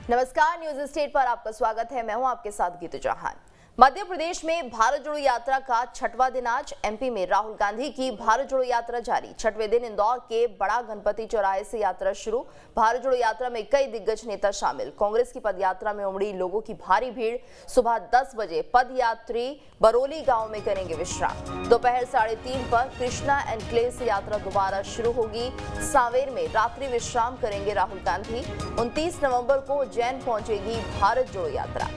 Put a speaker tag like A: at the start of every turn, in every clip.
A: नमस्कार, news state पर आपका स्वागत है। मैं हूं आपके साथ गीतू चौहान। मध्य प्रदेश में भारत जोड़ो यात्रा का छठवां दिन आज। एमपी में राहुल गांधी की भारत जोड़ो यात्रा जारी। छठवें दिन इंदौर के बड़ा गणपति चौराहे से यात्रा शुरू। भारत जोड़ो यात्रा में कई दिग्गज नेता शामिल। कांग्रेस की पदयात्रा में उमड़ी लोगों की भारी भीड़। सुबह 10 बजे पदयात्री बरौली गांव में करेंगे विश्राम। दोपहर 3:30 पर कृष्णा एनक्लेव से यात्रा दोबारा शुरू होगी। सांवेर में रात्रि विश्राम करेंगे राहुल गांधी। 29 नवंबर को उज्जैन पहुंचेगी भारत जोड़ो यात्रा।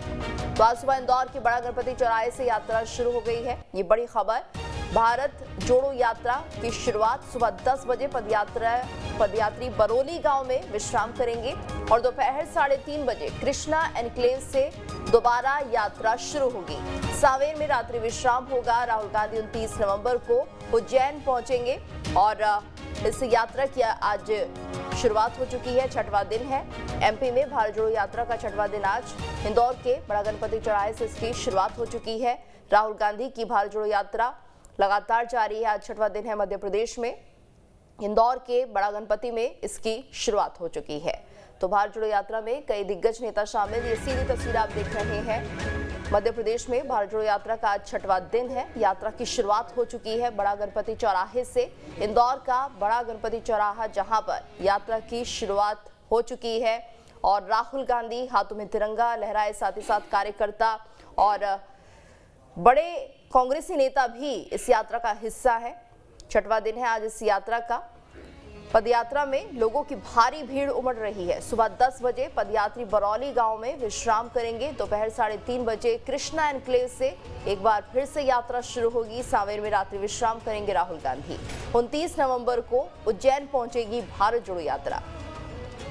A: तो आज सुबह इंदौर के बड़ा गणपति चौराहे से यात्रा शुरू हो गई है। ये बड़ी खबर। भारत जोड़ो यात्रा की शुरुआत सुबह 10 बजे पदयात्री बरौली गांव में विश्राम करेंगे और दोपहर 3:30 बजे कृष्णा एनक्लेव से दोबारा यात्रा शुरू होगी। सांवेर में रात्रि विश्राम होगा। राहुल गांधी 29 नवंबर को उज्जैन पहुंचेंगे और इस यात्रा की आज शुरुआत हो चुकी है। छठवां दिन है। एमपी में भारत जोड़ो यात्रा का छठवां दिन आज। इंदौर के बड़ा गणपति चौराहे से इसकी शुरुआत हो चुकी है। राहुल गांधी की भारत जोड़ो यात्रा लगातार जारी है। आज छठवां दिन है। मध्य प्रदेश में इंदौर के बड़ा गणपति में इसकी शुरुआत हो चुकी है। तो भारत जोड़ो यात्रा में कई दिग्गज नेता शामिल। ये सीधी तस्वीर आप देख रहे हैं। मध्य प्रदेश में भारत जोड़ो यात्रा का आज छठवां दिन है। यात्रा की शुरुआत हो चुकी है बड़ा गणपति चौराहे से। इंदौर का बड़ा गणपति चौराहा जहां पर यात्रा की शुरुआत हो चुकी है और राहुल गांधी हाथों में तिरंगा लहराए, साथ ही साथ कार्यकर्ता और बड़े कांग्रेसी नेता भी इस यात्रा का हिस्सा है। छठवां दिन है आज इस यात्रा का। पदयात्रा में लोगों की भारी भीड़ उमड़ रही है। सुबह 10 बजे पदयात्री बरौली गांव में विश्राम करेंगे। दोपहर 3:30 बजे कृष्णा एनक्लेव से एक बार फिर से यात्रा शुरू होगी। सांवेर में रात्रि विश्राम करेंगे राहुल गांधी। 29 नवंबर को उज्जैन पहुंचेगी भारत जोड़ो यात्रा।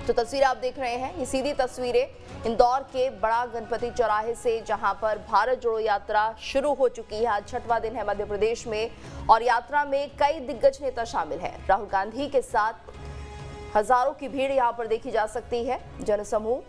A: तो तस्वीर आप देख रहे हैं, ये सीधी तस्वीरें इंदौर के बड़ा गणपति चौराहे से, जहां पर भारत जोड़ो यात्रा शुरू हो चुकी है। आज छठवां दिन है मध्य प्रदेश में और यात्रा में कई दिग्गज नेता शामिल हैं। राहुल गांधी के साथ हजारों की भीड़ यहां पर देखी जा सकती है। जनसमूह,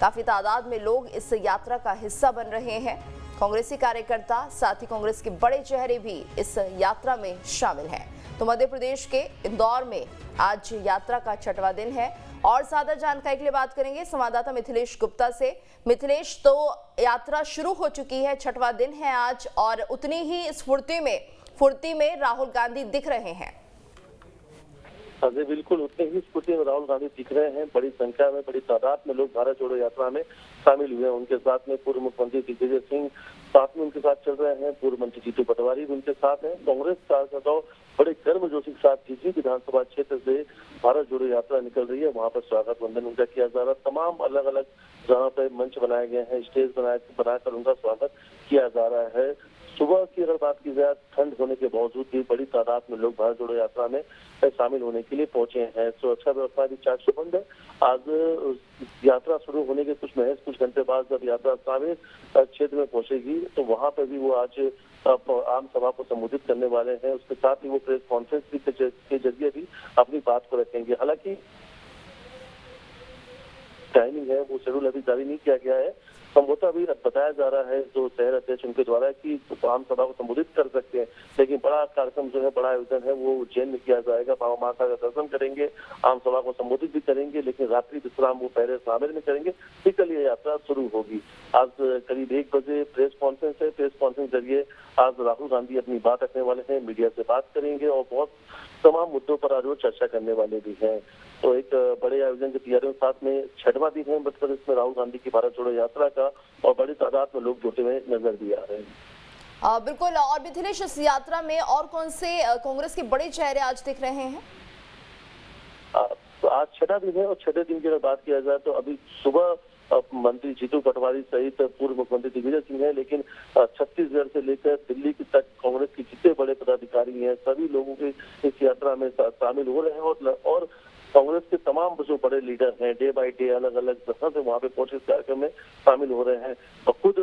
A: काफी तादाद में लोग इस यात्रा का हिस्सा बन रहे हैं। कांग्रेसी कार्यकर्ता, साथ ही कांग्रेस के बड़े चेहरे भी इस यात्रा में शामिल हैं। तो मध्य प्रदेश के इंदौर में आज यात्रा का छठवां दिन है और ज्यादा जानकारी के लिए बात करेंगे संवाददाता मिथिलेश गुप्ता से। मिथिलेश, तो यात्रा शुरू हो चुकी है, छठवां दिन है आज और उतनी ही फुर्ती में राहुल गांधी दिख रहे हैं।
B: जी बिल्कुल, उतने ही स्फूर्ति में राहुल गांधी दिख रहे हैं। बड़ी संख्या में, बड़ी तादाद में लोग भारत जोड़ो यात्रा में शामिल हुए हैं। उनके साथ में पूर्व मुख्यमंत्री दिग्विजय सिंह साथ में उनके साथ चल रहे हैं। पूर्व मंत्री जीतू पटवारी भी उनके साथ हैं। कांग्रेस कार्यकर्ताओं बड़े गर्मजोशी के साथ जिस विधानसभा क्षेत्र से भारत जोड़ो यात्रा निकल रही है वहां पर स्वागत वंदन उनका किया जा रहा है। तमाम अलग अलग जहाँ पे मंच बनाए गए हैं, स्टेज बनाकर उनका स्वागत किया जा रहा है। सुबह की अगर बात की जाए, ठंड होने के बावजूद भी बड़ी तादाद में लोग भारत जोड़ो यात्रा में शामिल होने के लिए पहुंचे हैं। सुरक्षा व्यवस्था भी चाक-चौबंद है। आज यात्रा शुरू होने के कुछ घंटे बाद जब यात्रा सांवेर क्षेत्र में पहुंचेगी तो वहां पर भी वो आज आम सभा को संबोधित करने वाले हैं। उसके साथ ही वो प्रेस कॉन्फ्रेंस के जरिए भी अपनी बात को रखेंगे। हालांकि टाइमिंग है वो शेड्यूल अभी जारी नहीं किया गया है। संभवतः अभी बताया जा रहा है जो शहर अध्यक्ष उनके द्वारा कि आम सभा को संबोधित कर सकते हैं, लेकिन बड़ा कार्यक्रम जो है, बड़ा आयोजन है वो उज्जैन में किया जाएगा। बाबा माता का दर्शन करेंगे, आम सभा को संबोधित भी करेंगे, लेकिन रात्रि विश्राम वो पहले सांवेर में करेंगे। फिर कल ये यात्रा शुरू होगी। आज करीब 1 बजे प्रेस कॉन्फ्रेंस है। प्रेस कॉन्फ्रेंस जरिए आज राहुल गांधी अपनी बात रखने वाले हैं, मीडिया से बात करेंगे और बहुत तमाम मुद्दों पर आज वो चर्चा करने वाले भी हैं। तो एक बड़े आयोजन की तैयारियों के साथ में छठवां दिन है मध्य प्रदेश में राहुल गांधी की भारत जोड़ो यात्रा का और बड़ी तादाद में लोग जुटे हुए नजर भी आ रहे हैं।
A: बिल्कुल। और मिथिलेश, इस यात्रा में और कौन से कांग्रेस के बड़े चेहरे आज दिख रहे हैं?
B: तो आज छठा दिन है और छठे दिन की अगर बात किया जाए तो अभी सुबह मंत्री जीतू पटवारी सहित पूर्व मुख्यमंत्री दिग्विजय सिंह है, लेकिन छत्तीसगढ़ से लेकर दिल्ली तक कांग्रेस के जितने बड़े पदाधिकारी हैं सभी लोगों के इस यात्रा में शामिल हो रहे हैं और कांग्रेस के तमाम जो बड़े लीडर हैं डे बाय डे अलग अलग जगह से वहाँ पे पहुंचे इस कार्यक्रम में शामिल हो रहे हैं। और खुद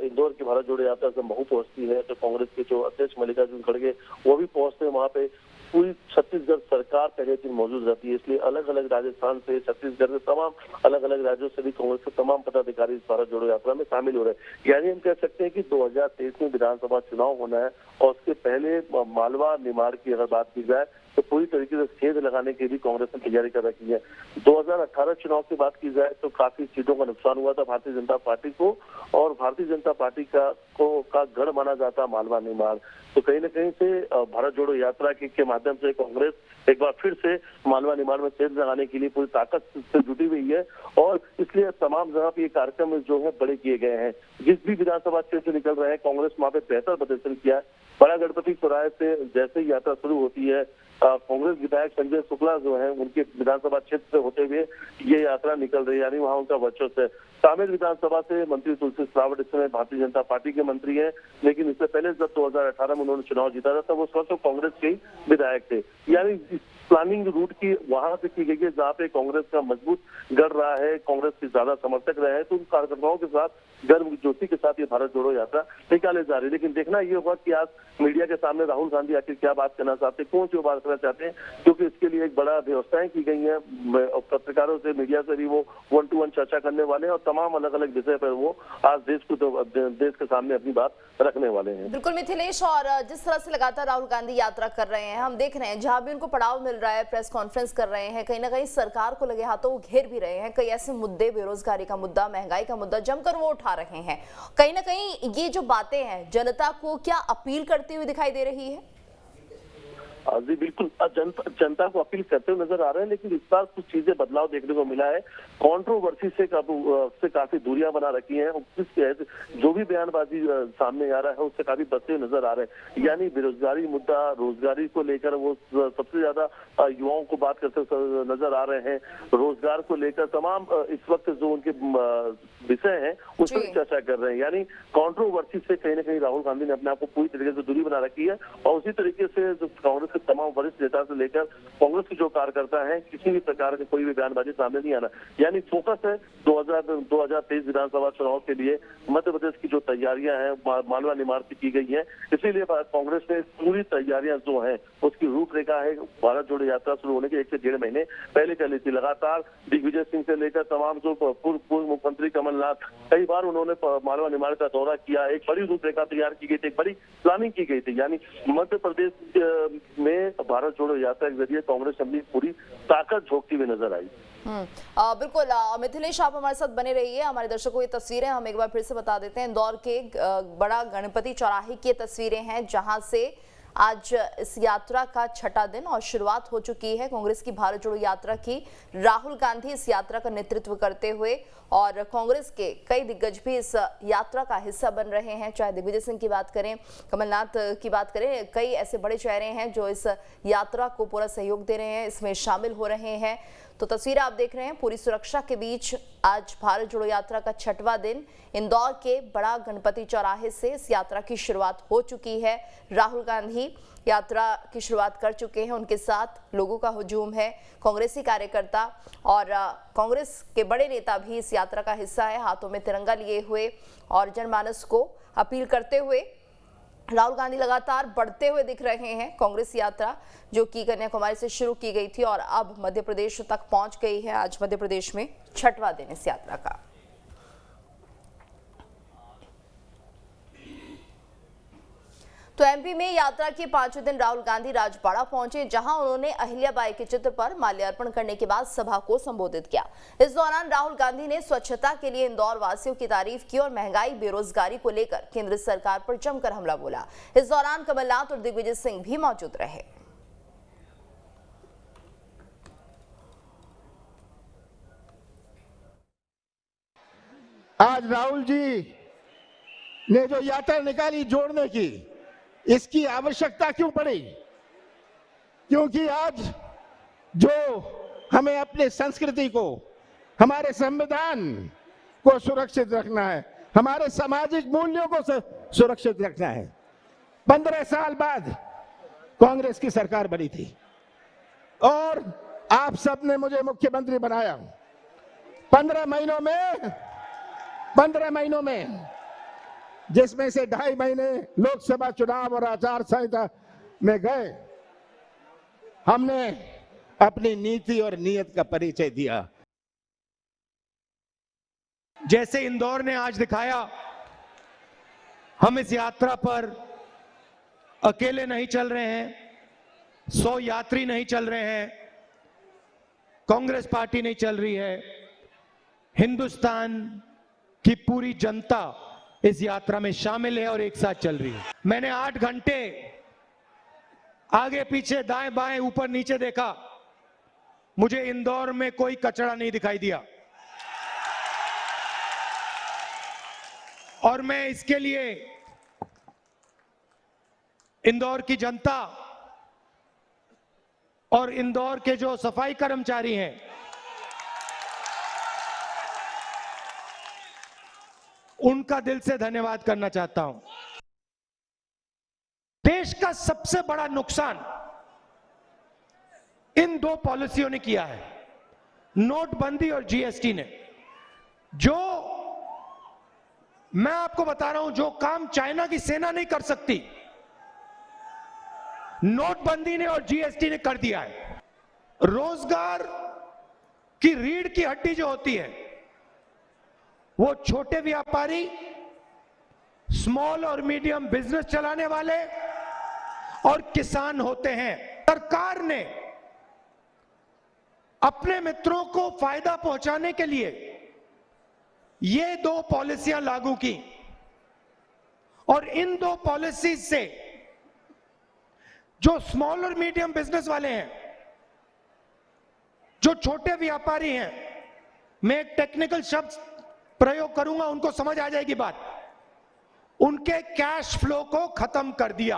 B: इंदौर की भारत जोड़ो यात्रा से महू पहुंचती है तो कांग्रेस के जो अध्यक्ष मल्लिकार्जुन खड़गे वो भी पहुंचते हैं वहाँ पे। पूरी छत्तीसगढ़ सरकार पहले दिन मौजूद रहती है, इसलिए अलग अलग राजस्थान से, छत्तीसगढ़ से, तमाम अलग अलग राज्यों से भी कांग्रेस के तमाम पदाधिकारी इस भारत जोड़ो यात्रा में शामिल हो रहे हैं। यानी हम कह सकते हैं कि 2023 में विधानसभा चुनाव होना है और उसके पहले मालवा निमाड़ की अगर बात की जाए तो पूरी तरीके से सेंध लगाने की भी कांग्रेस ने तैयारी कर रखी है। 2018 चुनाव की बात की जाए तो काफी सीटों का नुकसान हुआ था भारतीय जनता पार्टी को, और भारतीय जनता पार्टी का गढ़ माना जाता मालवा निमाड़। तो कहीं न कहीं से भारत जोड़ो यात्रा के माध्यम से कांग्रेस एक बार फिर से मालवा निमाड़ में सेंध लगाने के लिए पूरी ताकत से जुटी हुई है, और इसलिए तमाम जगह पे ये कार्यक्रम जो है बड़े किए गए हैं। जिस भी विधानसभा क्षेत्र से निकल रहे हैं, कांग्रेस वहां पे बेहतर प्रदर्शन किया है। बड़ा गणपति चौराहे से जैसे ही यात्रा शुरू होती है, कांग्रेस विधायक संजय शुक्ला जो है उनके विधानसभा क्षेत्र से होते हुए ये यात्रा निकल रही है, यानी वहाँ उनका वर्चस्व है। शामिल विधानसभा से मंत्री तुलसी सिलावट इस समय भारतीय जनता पार्टी के मंत्री हैं, लेकिन इससे पहले जब 2018 में उन्होंने चुनाव जीता था तब उस वक्त तो कांग्रेस के ही विधायक थे। यानी प्लानिंग रूट की वहां से की गई है जहाँ पे कांग्रेस का मजबूत गढ़ रहा है, कांग्रेस के ज्यादा समर्थक रहे हैं, तो उन कार्यकर्ताओं के साथ गर्मजोशी के साथ ये भारत जोड़ो यात्रा निकाले जा रही है। लेकिन देखना ये होगा कि आज मीडिया के सामने राहुल गांधी आखिर क्या बात करना चाहते हैं, कौन सी बात करना चाहते हैं, क्योंकि इसके लिए एक बड़ा व्यवस्थाएं की गई है। पत्रकारों से, मीडिया से भी वो 1-to-1 चर्चा करने वाले हैं और तमाम अलग अलग विषय पर वो आज देश के सामने अपनी बात रखने वाले हैं।
A: बिल्कुल मिथिलेश, और जिस तरह से लगातार राहुल गांधी यात्रा कर रहे हैं, हम देख रहे हैं जहां भी उनको पड़ाव मिल रहा है प्रेस कॉन्फ्रेंस कर रहे हैं, कहीं ना कहीं सरकार को लगे हाथों वो घेर भी रहे हैं। कई ऐसे मुद्दे, बेरोजगारी का मुद्दा, महंगाई का मुद्दा जमकर वो उठा रहे हैं। कहीं ना कहीं ये जो बातें हैं जनता को क्या अपील करती हुई दिखाई दे रही है?
B: जी बिल्कुल, जनता को अपील करते हुए नजर आ रहे हैं, लेकिन इस बार कुछ चीजें बदलाव देखने को मिला है। कंट्रोवर्सी से काफी दूरियां बना रखी हैं। जो भी बयानबाजी सामने आ रहा है उससे काफी बचते हुए नजर आ रहे हैं। यानी बेरोजगारी मुद्दा, रोजगारी को लेकर वो सबसे ज्यादा युवाओं को बात करते नजर आ रहे हैं। रोजगार को लेकर तमाम इस वक्त जो उनके विषय हैं उस पर चर्चा कर रहे हैं। यानी कंट्रोवर्सी से कहीं ना कहीं राहुल गांधी ने अपने आप को पूरी तरीके से दूरी बना रखी है, और उसी तरीके से जो कांग्रेस के तमाम वरिष्ठ नेता से लेकर कांग्रेस के जो कार्यकर्ता हैं, किसी भी प्रकार के कोई भी बयानबाजी सामने नहीं आना। यानी फोकस है 2023 विधानसभा चुनाव के लिए मध्य प्रदेश की जो तैयारियां हैं मालवा निमाड़ से की गई है, इसीलिए कांग्रेस ने पूरी तैयारियां जो है उसकी रूपरेखा है भारत जोड़ो यात्रा शुरू होने के 1 से 1.5 महीने पहले कर ली थी। लगातार दिग्विजय सिंह से लेकर तमाम जो पूर्व मुख्यमंत्री कमलनाथ, कई बार उन्होंने मालवा निमाड़ का दौरा किया, एक बड़ी रूपरेखा तैयार की गई थी, एक बड़ी प्लानिंग की गई थी। यानी मध्य प्रदेश में भारत जोड़ो यात्रा के जरिए कांग्रेस अपनी पूरी ताकत झोंकती हुई नजर आई।
A: बिल्कुल मिथिलेश, आप हमारे साथ बने रहिए। हमारे दर्शकों को ये तस्वीरें हम एक बार फिर से बता देते हैं। इंदौर के बड़ा गणपति चौराहे की तस्वीरें हैं जहां से आज इस यात्रा का 6वां दिन और शुरुआत हो चुकी है कांग्रेस की भारत जोड़ो यात्रा की। राहुल गांधी इस यात्रा का नेतृत्व करते हुए और कांग्रेस के कई दिग्गज भी इस यात्रा का हिस्सा बन रहे हैं। चाहे दिग्विजय सिंह की बात करें, कमलनाथ की बात करें, कई ऐसे बड़े चेहरे हैं जो इस यात्रा को पूरा सहयोग दे रहे हैं, इसमें शामिल हो रहे हैं। तो तस्वीरें आप देख रहे हैं, पूरी सुरक्षा के बीच आज भारत जोड़ो यात्रा का 6वां दिन इंदौर के बड़ा गणपति चौराहे से इस यात्रा की शुरुआत हो चुकी है। राहुल गांधी यात्रा की शुरुआत कर चुके हैं, उनके साथ लोगों का हुजूम है। कांग्रेसी कार्यकर्ता और कांग्रेस के बड़े नेता भी इस यात्रा का हिस्सा है, हाथों में तिरंगा लिए हुए और जनमानस को अपील करते हुए राहुल गांधी लगातार बढ़ते हुए दिख रहे हैं। कांग्रेस यात्रा जो कि कन्याकुमारी से शुरू की गई थी और अब मध्य प्रदेश तक पहुंच गई है। आज मध्य प्रदेश में 6वां दिन इस यात्रा का। तो एमपी में यात्रा के 5वें दिन राहुल गांधी राजबाड़ा पहुंचे, जहां उन्होंने अहिल्याबाई के चित्र पर माल्यार्पण करने के बाद सभा को संबोधित किया। इस दौरान राहुल गांधी ने स्वच्छता के लिए इंदौर वासियों की तारीफ की और महंगाई, बेरोजगारी को लेकर केंद्र सरकार पर जमकर हमला बोला। इस दौरान कमलनाथ और दिग्विजय सिंह भी मौजूद रहे।
C: आज राहुल जी ने जो यात्रा निकाली जोड़ने की, इसकी आवश्यकता क्यों पड़ी? क्योंकि आज जो हमें अपने संस्कृति को, हमारे संविधान को सुरक्षित रखना है, हमारे सामाजिक मूल्यों को सुरक्षित रखना है। 15 साल बाद कांग्रेस की सरकार बनी थी और आप सबने मुझे मुख्यमंत्री बनाया। 15 महीनों में जिसमें से 2.5 महीने लोकसभा चुनाव और आचार संहिता में गए, हमने अपनी नीति और नीयत का परिचय दिया।
D: जैसे इंदौर ने आज दिखाया, हम इस यात्रा पर अकेले नहीं चल रहे हैं, 100 यात्री नहीं चल रहे हैं, कांग्रेस पार्टी नहीं चल रही है, हिंदुस्तान की पूरी जनता इस यात्रा में शामिल है और एक साथ चल रही है। मैंने 8 घंटे आगे पीछे दाएं बाएं ऊपर नीचे देखा, मुझे इंदौर में कोई कचरा नहीं दिखाई दिया और मैं इसके लिए इंदौर की जनता और इंदौर के जो सफाई कर्मचारी हैं उनका दिल से धन्यवाद करना चाहता हूं। देश का सबसे बड़ा नुकसान इन 2 पॉलिसियों ने किया है, नोटबंदी और जीएसटी ने। जो मैं आपको बता रहा हूं, जो काम चाइना की सेना नहीं कर सकती, नोटबंदी ने और जीएसटी ने कर दिया है। रोजगार की रीढ़ की हड्डी जो होती है वो छोटे व्यापारी, स्मॉल और मीडियम बिजनेस चलाने वाले और किसान होते हैं। सरकार ने अपने मित्रों को फायदा पहुंचाने के लिए ये 2 पॉलिसियां लागू की और इन 2 पॉलिसी से जो स्मॉल और मीडियम बिजनेस वाले हैं, जो छोटे व्यापारी हैं, मैं एक टेक्निकल शब्द प्रयोग करूंगा, उनको समझ आ जाएगी बात, उनके कैश फ्लो को खत्म कर दिया।